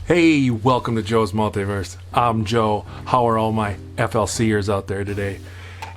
Hey, welcome to Joe's Multiverse. I'm Joe. How are all my F.L.C'ers out there today?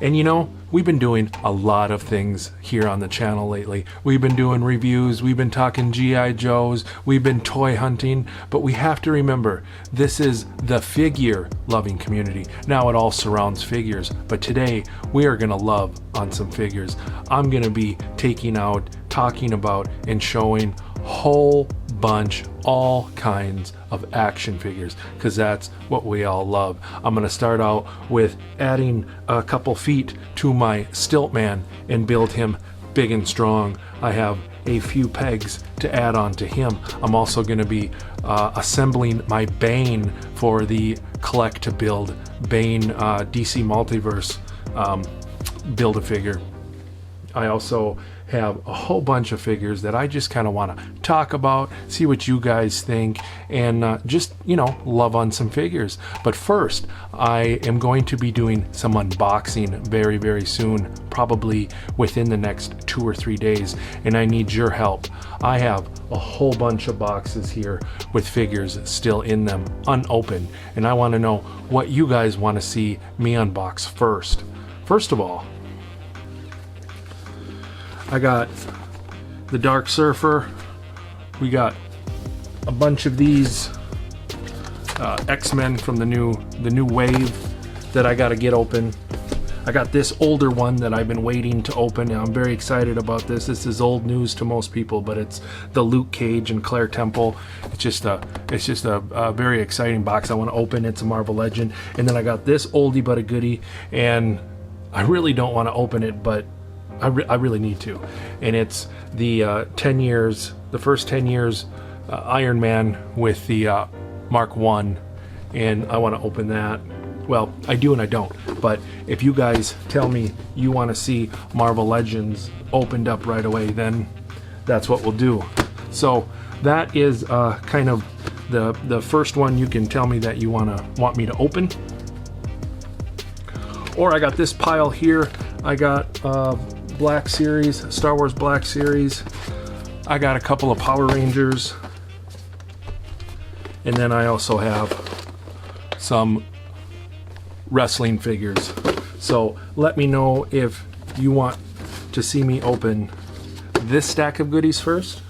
And you know, we've been doing a lot of things here on the channel lately. We've been doing reviews, we've been talking G.I. Joes, we've been toy hunting, but we have to remember, this is the figure loving community. Now it all surrounds figures, but today we are gonna love on some figures. I'm gonna be taking out, talking about, and showing whole bunch, all kinds of action figures, because that's what we all love. I'm going to start out with adding a couple feet to my stilt-man and build him big and strong. I have a few pegs to add on to him. I'm also going to be assembling my Bane for the collect to build Bane DC Multiverse Build-A-Figure. I also have a whole bunch of figures that I just kind of want to talk about, see what you guys think, and just, you know, love on some figures. But first, I am going to be doing some unboxing very, very soon, probably within the next 2 or 3 days, and I need your help. I have a whole bunch of boxes here with figures still in them, unopened, and I want to know what you guys want to see me unbox first. First of all, I got the Dark Surfer. We got a bunch of these X-Men from the new wave that I got to get open. I got this older one that I've been waiting to open, and I'm very excited about this. This is old news to most people, but it's the Luke Cage and Claire Temple. It's just a very exciting box I want to open. It's a Marvel Legend. And then I got this oldie but a goodie, and I really don't want to open it, but I really need to, and it's the 10 years, the first 10 years Iron Man with the Mark 1, and I want to open that. Well, I do and I don't, but if you guys tell me you want to see Marvel Legends opened up right away, then that's what we'll do. So that is kind of the first one you can tell me that you want me to open. Or I got this pile here. I got Black Series, Star Wars Black Series. I got a couple of Power Rangers. And then I also have some wrestling figures. So let me know if you want to see me open this stack of goodies first.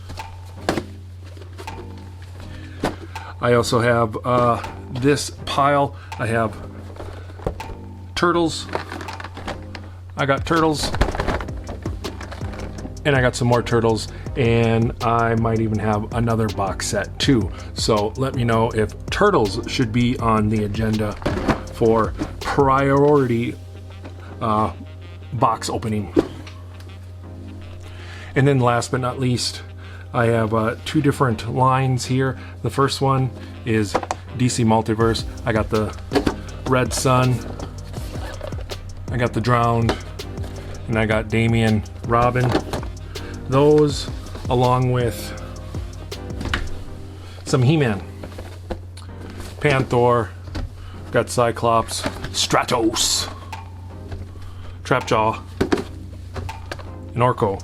I also have this pile. I have Turtles. I got Turtles. And I got some more Turtles, and I might even have another box set too. So let me know if Turtles should be on the agenda for priority box opening. And then last but not least, I have 2 different lines here. The first one is DC Multiverse. I got the Red Sun, I got the Drowned, and I got Damian Robin. Those, along with some He-Man, Thor, got Cyclops, Stratos, Trapjaw, and Orko,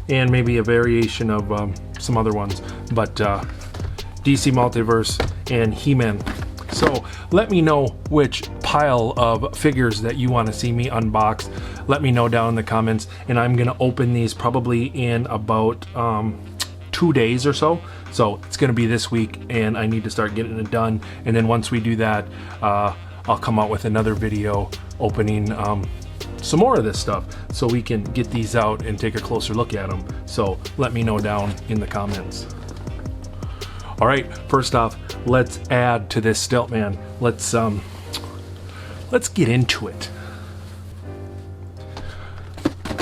and maybe a variation of some other ones, but DC Multiverse and He-Man. So let me know which pile of figures that you want to see me unbox. Let me know down in the comments, and I'm gonna open these probably in about 2 days or so. So it's gonna be this week, and I need to start getting it done. And then once we do that, I'll come out with another video opening some more of this stuff, so we can get these out and take a closer look at them. So let me know down in the comments. All right, first off, let's add to this stilt-man. Let's get into it.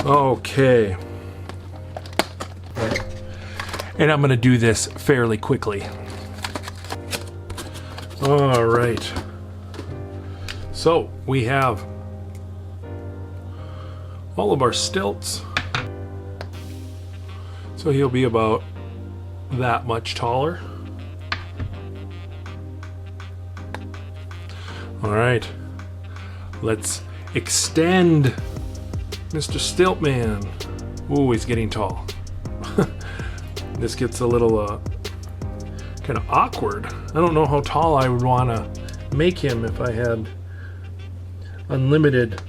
Okay. And I'm gonna do this fairly quickly. All right. So we have all of our stilts. So he'll be about that much taller. All right, let's extend Mr. Stilt-man. Ooh, he's getting tall. This gets a little kind of awkward. I don't know how tall I would want to make him if I had unlimited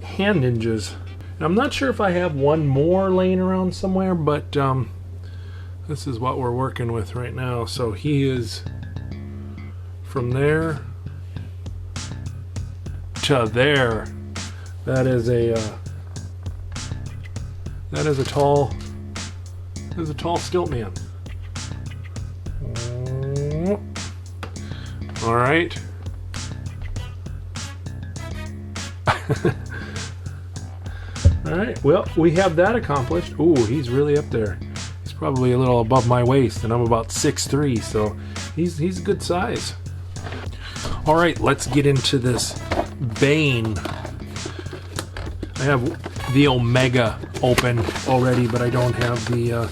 hand ninjas. And I'm not sure if I have one more laying around somewhere, but this is what we're working with right now. So he is from there to there. That is a tall stilt-man. All right. All right. Well, we have that accomplished. Ooh, he's really up there. He's probably a little above my waist, and I'm about 6'3", so he's a good size. All right, let's get into this Bane. I have the Omega open already, but I don't have the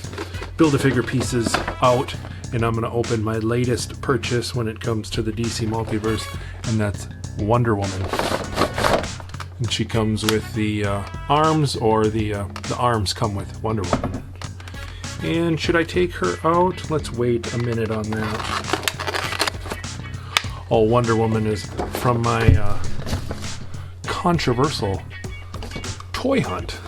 Build-A-Figure pieces out. And I'm going to open my latest purchase when it comes to the DC Multiverse, and that's Wonder Woman. And she comes with the arms, or the arms come with Wonder Woman. And should I take her out? Let's wait a minute on that. Oh, Wonder Woman is from my controversial toy hunt.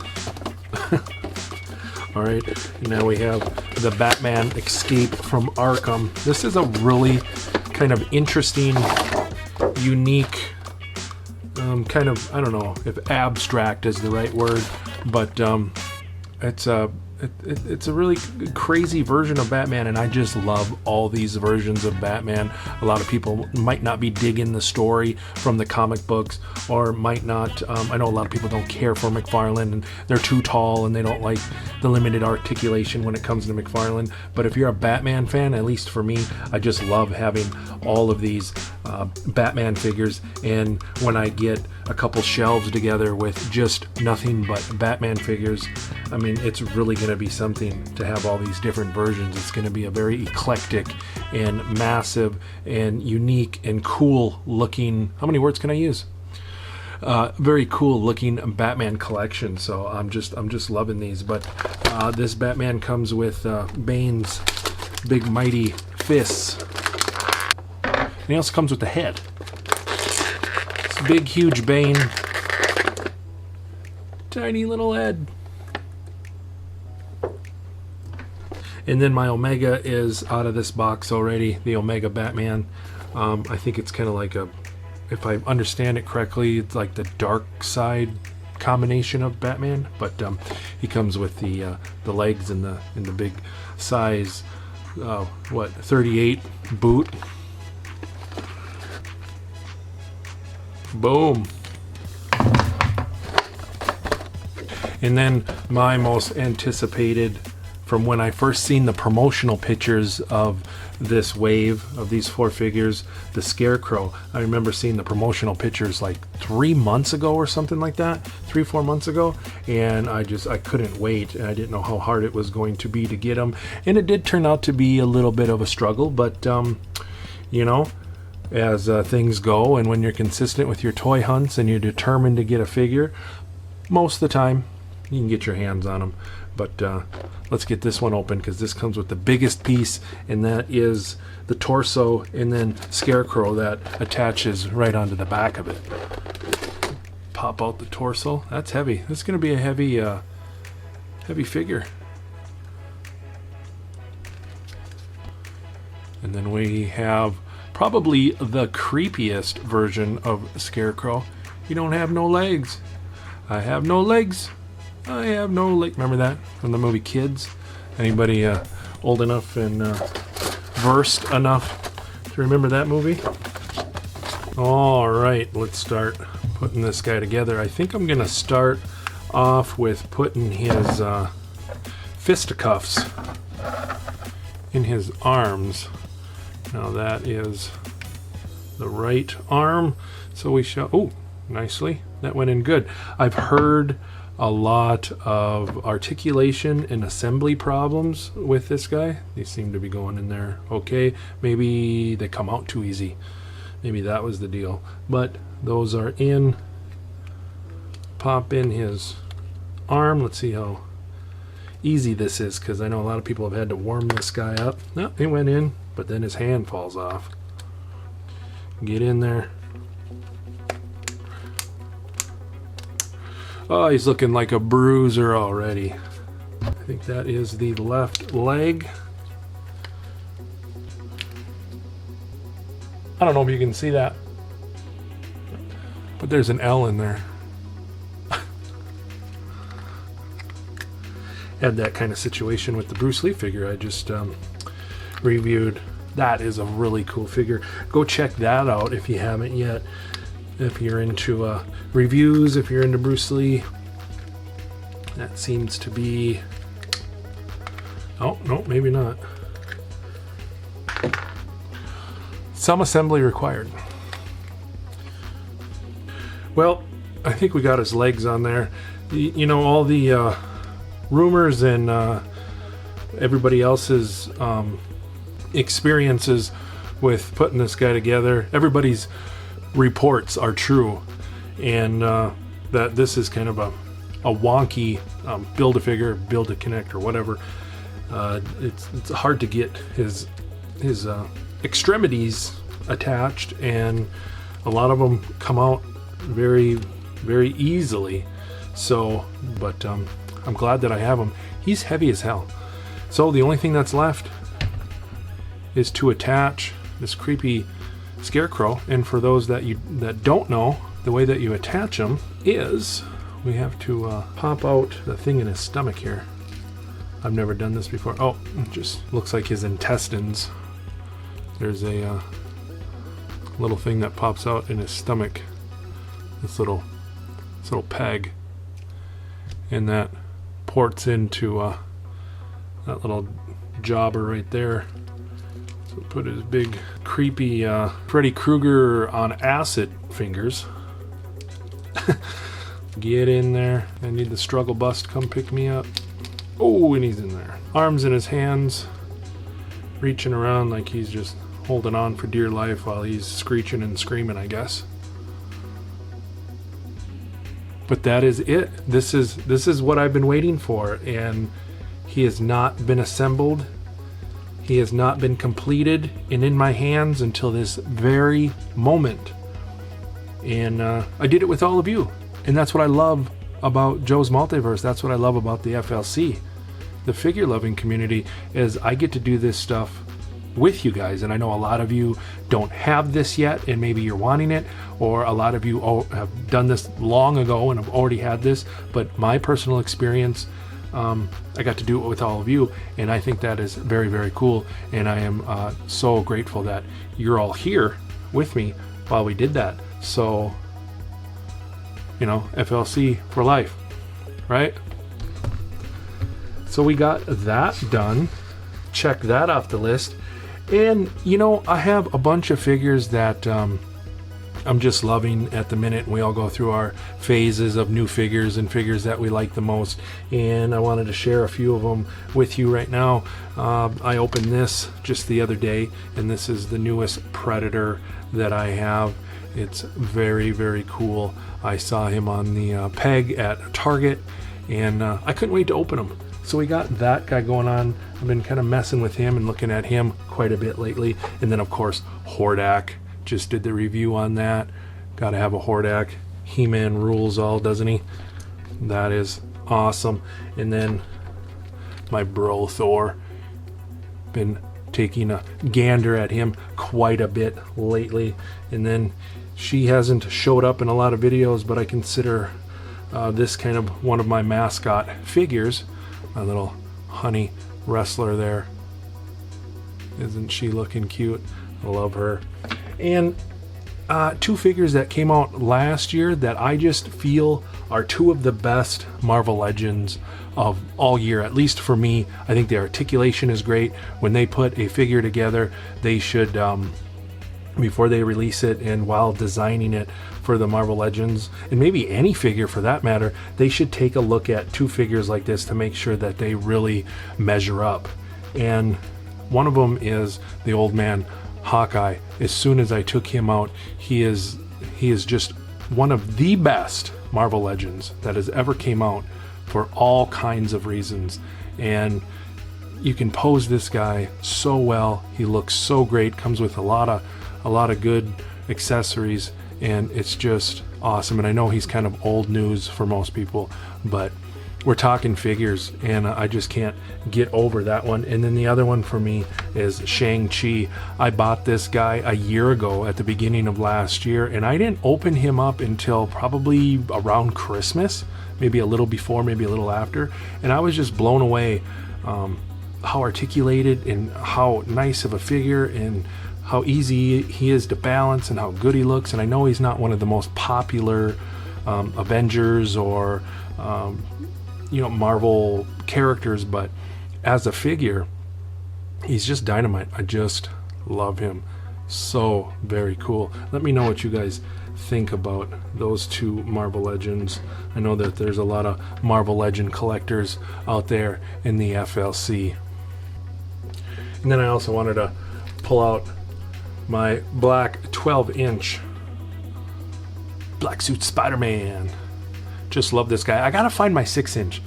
All right, now we have the Batman Escape from Arkham. This is a really kind of interesting, unique, kind of, I don't know if abstract is the right word, but it's a really crazy version of Batman, and I just love all these versions of Batman. A lot of people might not be digging the story from the comic books, or might not. I know a lot of people don't care for McFarlane, and they're too tall, and they don't like the limited articulation when it comes to McFarlane. But if you're a Batman fan, at least for me, I just love having all of these Batman figures. And when I get a couple shelves together with just nothing but Batman figures, I mean, it's really going to be something to have all these different versions. It's going to be a very eclectic and massive and unique and cool looking, how many words can I use? Very cool looking Batman collection. So I'm just loving these. But this Batman comes with Bane's big mighty fists. And he also comes with the head. It's a big huge Bane. Tiny little head. And then my Omega is out of this box already, the Omega Batman. I think it's kind of like a, if I understand it correctly, it's like the dark side combination of Batman. But he comes with the legs and the big size, 38 boot. Boom. And then my most anticipated, from when I first seen the promotional pictures of this wave of these four figures, the Scarecrow. I remember seeing the promotional pictures like 3 months ago or something like that, 3-4 months ago, and I couldn't wait, and I didn't know how hard it was going to be to get them, and it did turn out to be a little bit of a struggle, but you know, as things go, and when you're consistent with your toy hunts and you're determined to get a figure, most of the time you can get your hands on them. But let's get this one open, because this comes with the biggest piece, and that is the torso, and then Scarecrow that attaches right onto the back of it. Pop out the torso. That's heavy. This is going to be a heavy figure. And then we have probably the creepiest version of Scarecrow. You don't have no legs. I have no legs. I have no leg. Remember that from the movie Kids? Anybody old enough and versed enough to remember that movie? All right, let's start putting this guy together. I think I'm gonna start off with putting his fisticuffs in his arms. Now that is the right arm. So we shall. Oh, nicely. That went in good. I've heard a lot of articulation and assembly problems with this guy. These seem to be going in there okay. Maybe they come out too easy. Maybe that was the deal. But those are in. Pop in his arm. Let's see how easy this is, because I know a lot of people have had to warm this guy up. No, it went in but then his hand falls off. Get in there. Oh, he's looking like a bruiser already. I think that is the left leg. I don't know if you can see that, but there's an L in there. Had that kind of situation with the Bruce Lee figure I just reviewed. That is a really cool figure. Go check that out if you haven't yet. If you're into reviews, if you're into Bruce Lee. That seems to be... Oh, no, maybe not. Some assembly required. Well, I think we got his legs on there. You know, all the rumors and everybody else's experiences with putting this guy together, everybody's reports are true, and that this is kind of a wonky build-a-figure, build-a-connect, or whatever. It's hard to get his extremities attached, and a lot of them come out very, very easily. So, but I'm glad that I have him. He's heavy as hell. So the only thing that's left is to attach this creepy Scarecrow. And for those that don't know, the way that you attach him is we have to pop out the thing in his stomach here. I've never done this before. Oh, it just looks like his intestines. There's a little thing that pops out in his stomach. This little peg, and that ports into that little jobber right there. So put his big creepy Freddy Krueger on acid fingers. Get in there. I need the struggle bus to come pick me up. Oh, and he's in there. Arms in his hands, reaching around like he's just holding on for dear life while he's screeching and screaming, I guess. But that is it. This is what I've been waiting for, and he has not been assembled. He has not been completed and in my hands until this very moment. And I did it with all of you. And that's what I love about Joe's Multiverse. That's what I love about the F.L.C. The figure loving community, is I get to do this stuff with you guys. And I know a lot of you don't have this yet, and maybe you're wanting it, or a lot of you have done this long ago and have already had this. But my personal experience, I got to do it with all of you, and I think that is very, very cool. And I am so grateful that you're all here with me while we did that. So, you know, F.L.C. for life, right? So we got that done. Check that off the list. And, you know, I have a bunch of figures that I'm just loving at the minute. We all go through our phases of new figures and figures that we like the most. And I wanted to share a few of them with you right now. I opened this just the other day, and this is the newest Predator that I have. It's very, very cool. I saw him on the peg at Target, and I couldn't wait to open him. So we got that guy going on. I've been kind of messing with him and looking at him quite a bit lately. And then, of course, Hordak. Just did the review on that. Got to have a Hordak. He-Man rules all, doesn't he? That is awesome. And then my bro Thor. Been taking a gander at him quite a bit lately. And then she hasn't showed up in a lot of videos, but I consider this kind of one of my mascot figures. My little honey wrestler there. Isn't she looking cute? I love her. And two figures that came out last year that I just feel are two of the best Marvel Legends of all year, at least for me. I think the articulation is great. When they put a figure together, they should, before they release it and while designing it for the Marvel Legends, and maybe any figure for that matter, they should take a look at two figures like this to make sure that they really measure up. And one of them is the old Man Hawkeye. As soon as I took him out, he is just one of the best Marvel Legends that has ever came out for all kinds of reasons. And you can pose this guy so well. He looks so great, comes with a lot of good accessories, and it's just awesome. And I know he's kind of old news for most people, but we're talking figures, and I just can't get over that one. And then the other one for me is Shang Chi. I bought this guy a year ago at the beginning of last year, and I didn't open him up until probably around Christmas, maybe a little before, maybe a little after, and I was just blown away how articulated and how nice of a figure, and how easy he is to balance, and how good he looks. And I know he's not one of the most popular Avengers or Marvel characters, but as a figure, he's just dynamite. I just love him. So very cool. Let me know what you guys think about those two Marvel Legends. I know that there's a lot of Marvel Legend collectors out there in the F.L.C. And then I also wanted to pull out my black 12-inch black suit Spiderman. Just love this guy. I gotta find my 6-inch,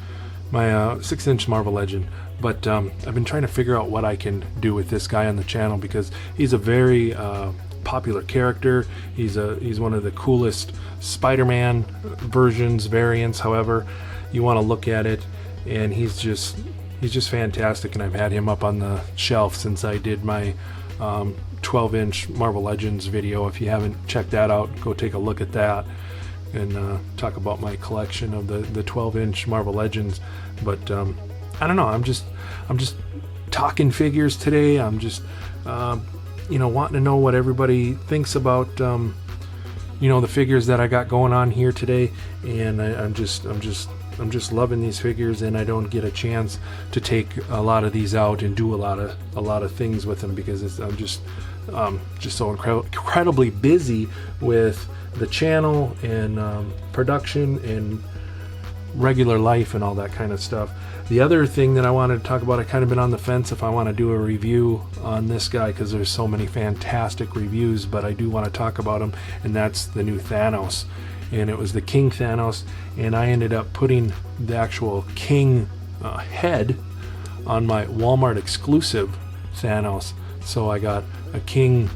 my 6-inch Marvel Legend, but I've been trying to figure out what I can do with this guy on the channel, because he's a very popular character. He's one of the coolest Spider-Man variants, however you want to look at it, and he's just fantastic. And I've had him up on the shelf since I did my 12-inch Marvel Legends video. If you haven't checked that out, go take a look at that and talk about my collection of the 12-inch Marvel Legends. But I don't know, I'm just talking figures today. I'm just wanting to know what everybody thinks about the figures that I got going on here today. And I'm just loving these figures, and I don't get a chance to take a lot of these out and do a lot of things with them, because I'm just so incredibly busy with the channel and production and regular life and all that kind of stuff. The other thing that I wanted to talk about, I kind of been on the fence if I want to do a review on this guy, because there's so many fantastic reviews, but I do want to talk about him, and that's the new Thanos. And it was the King Thanos, and I ended up putting the actual King head on my Walmart exclusive Thanos. So I got a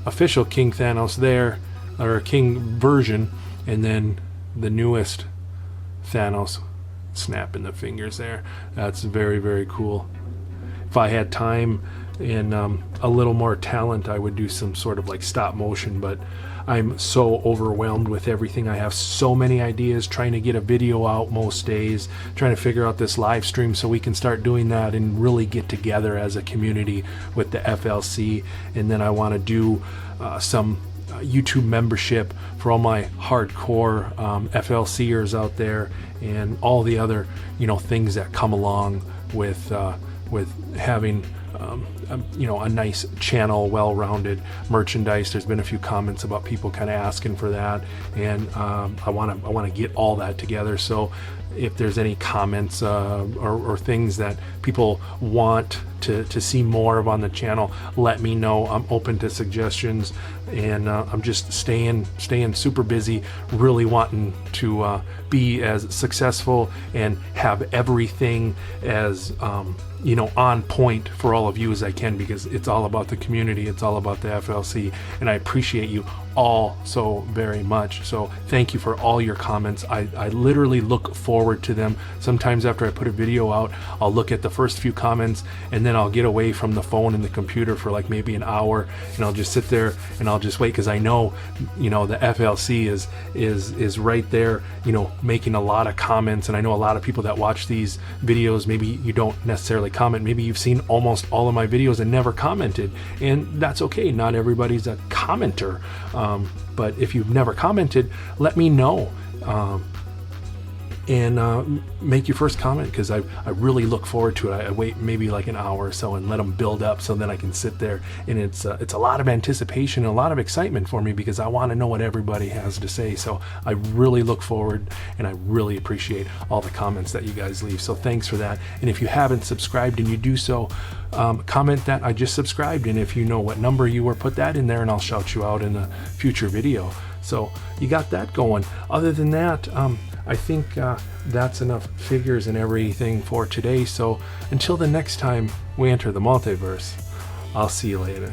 official King Thanos there, or a King version, and then the newest Thanos snapping the fingers there. That's very, very cool. If I had time and a little more talent, I would do some sort of like stop motion, but I'm so overwhelmed with everything. I have so many ideas, trying to get a video out most days, trying to figure out this live stream so we can start doing that and really get together as a community with the F.L.C. And then I want to do some YouTube membership for all my hardcore F.L.C.ers out there, and all the other things that come along with having a nice channel, well-rounded merchandise. There's been a few comments about people kind of asking for that, and I want to get all that together. So if there's any comments or things that people want to see more of on the channel, let me know. I'm open to suggestions, and I'm just staying super busy, really wanting to be as successful and have everything as on point for all of you as I can, because it's all about the community, it's all about the F.L.C, and I appreciate you all so very much. So thank you for all your comments. I literally look forward to them. Sometimes after I put a video out, I'll look at the first few comments, and then I'll get away from the phone and the computer for like maybe an hour, and I'll just sit there and I'll just wait, because I know the F.L.C is right there, making a lot of comments. And I know a lot of people that watch these videos, maybe you don't necessarily comment, maybe you've seen almost all of my videos and never commented, and that's okay. Not everybody's a commenter, but if you've never commented, let me know, and make your first comment, because I really look forward to it. I wait maybe like an hour or so and let them build up, so then I can sit there, and it's a lot of anticipation and a lot of excitement for me, because I want to know what everybody has to say. So I really look forward, and I really appreciate all the comments that you guys leave. So thanks for that. And if you haven't subscribed and you do so, comment that I just subscribed, and if you know what number you were, put that in there, and I'll shout you out in a future video. So you got that going. Other than that, I think that's enough figures and everything for today. So until the next time we enter the multiverse, I'll see you later.